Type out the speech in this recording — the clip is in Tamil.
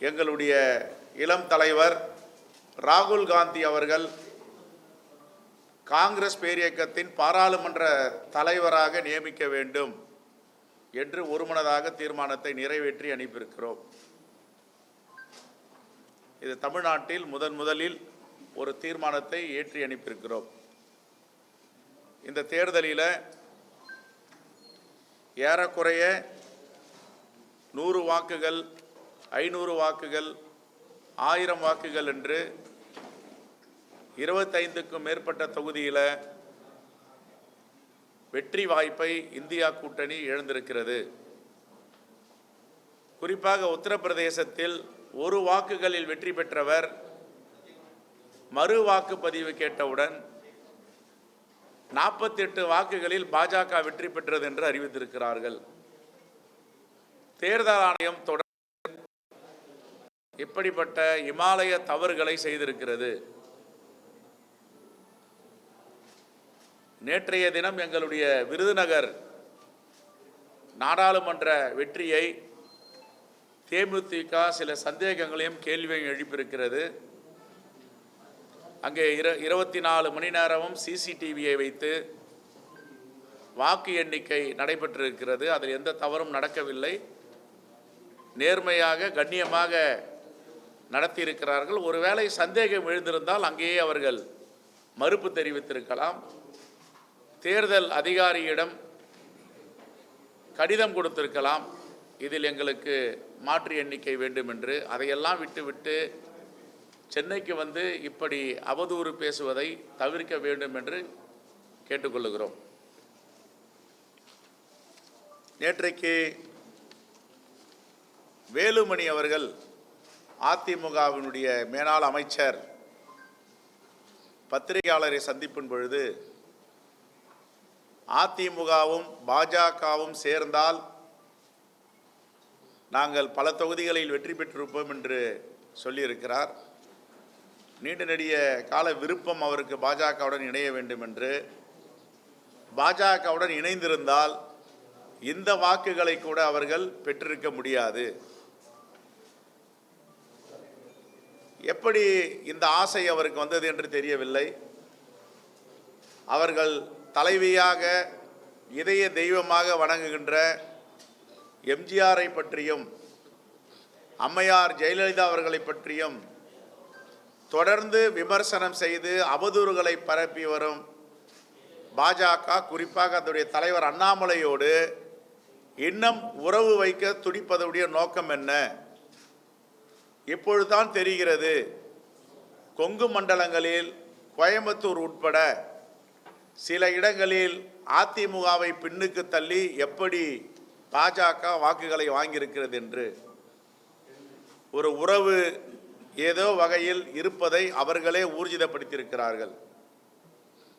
எங்களுடைய இளம் தலைவர் ராகுல் காந்தி அவர்கள் காங்கிரஸ் பேரியக்கத்தின் பாராளுமன்ற தலைவராக நியமிக்க வேண்டும் என்று ஒருமனதாக தீர்மானத்தை நிறைவேற்றி அனுப்பியிருக்கிறோம். இது தமிழ்நாட்டில் முதலில் ஒரு தீர்மானத்தை ஏற்றி அனுப்பியிருக்கிறோம். இந்த தேர்தலில் ஏறக்குறைய 100 வாக்குகள், 500 வாக்குகள், 1000 வாக்குகள் என்று 25க்கும் மேற்பட்ட தொகுதியில் வெற்றி வாய்ப்பை இந்தியா கூட்டணி இழந்திருக்கிறது. குறிப்பாக உத்தரப்பிரதேசத்தில் 1 வாக்குகளில் வெற்றி பெற்றவர் மறு வாக்குப்பதிவு கேட்டவுடன் 48 வாக்குகளில் பாஜக வெற்றி பெற்றது என்று அறிவித்திருக்கிறார்கள். தேர்தல் ஆணையம் தொடர்ந்து இப்படிப்பட்ட இமாலய தவறுகளை செய்திருக்கிறது. நேற்றைய தினம் எங்களுடைய விருதுநகர் நாடாளுமன்ற வெற்றியை தேமுதிக சில சந்தேகங்களையும் கேள்வியையும் எழுப்பியிருக்கிறது. அங்கே 24 மணி நேரமும் சிசிடிவியை வைத்து வாக்கு எண்ணிக்கை நடைபெற்றிருக்கிறது. அதில் எந்த தவறும் நடக்கவில்லை. நேர்மையாக கண்ணியமாக நடத்தியிருக்கிறார்கள். ஒருவேளை சந்தேகம் எழுந்திருந்தால் அங்கேயே அவர்கள் மறுப்பு தெரிவித்திருக்கலாம். தேர்தல் அதிகாரியிடம் கடிதம் கொடுத்திருக்கலாம், இதில் எங்களுக்கு மாற்று எண்ணிக்கை வேண்டும் என்று. அதையெல்லாம் விட்டுவிட்டு சென்னைக்கு வந்து இப்படி அவதூறு பேசுவதை தவிர்க்க வேண்டும் என்று கேட்டுக்கொள்கிறோம். நேற்றைக்கு வேலுமணி அவர்கள் அதிமுகவினுடைய மேலாள் அமைச்சர் பத்திரிகையாளரை சந்திப்பின் பொழுது அதிமுகவும் பாஜகவும் சேர்ந்தால் நாங்கள் பல தொகுதிகளில் வெற்றி பெற்றிருப்போம் என்று சொல்லியிருக்கிறார். நீண்ட நெடிய கால விருப்பம் அவருக்கு பாஜகவுடன் இணைய வேண்டும் என்று. பாஜகவுடன் இணைந்திருந்தால் இந்த வாக்குகளை கூட அவர்கள் பெற்றிருக்க முடியாது. எப்படி இந்த ஆசை அவருக்கு வந்தது என்று தெரியவில்லை. அவர்கள் தலைவியாக இதய தெய்வமாக வணங்குகின்ற எம்ஜிஆரை பற்றியும் அம்மையார் ஜெயலலிதா அவர்களை பற்றியும் தொடர்ந்து விமர்சனம் செய்து அவதூறுகளை பரப்பி வரும் பாஜக, குறிப்பாக அதனுடைய தலைவர் அண்ணாமலையோடு இன்னும் உறவு வைக்க துடிப்பதுடைய நோக்கம் என்ன? இப்பொழுதுதான் தெரிகிறது. கொங்கு மண்டலங்களில் கோயம்புத்தூர் உட்பட சில இடங்களில் அதிமுகவை பின்னுக்கு தள்ளி எப்படி பாஜக வாக்குகளை வாங்கியிருக்கிறது என்று. ஒரு உறவு ஏதோ வகையில் இருப்பதை அவர்களே ஊர்ஜிதப்படுத்தியிருக்கிறார்கள்.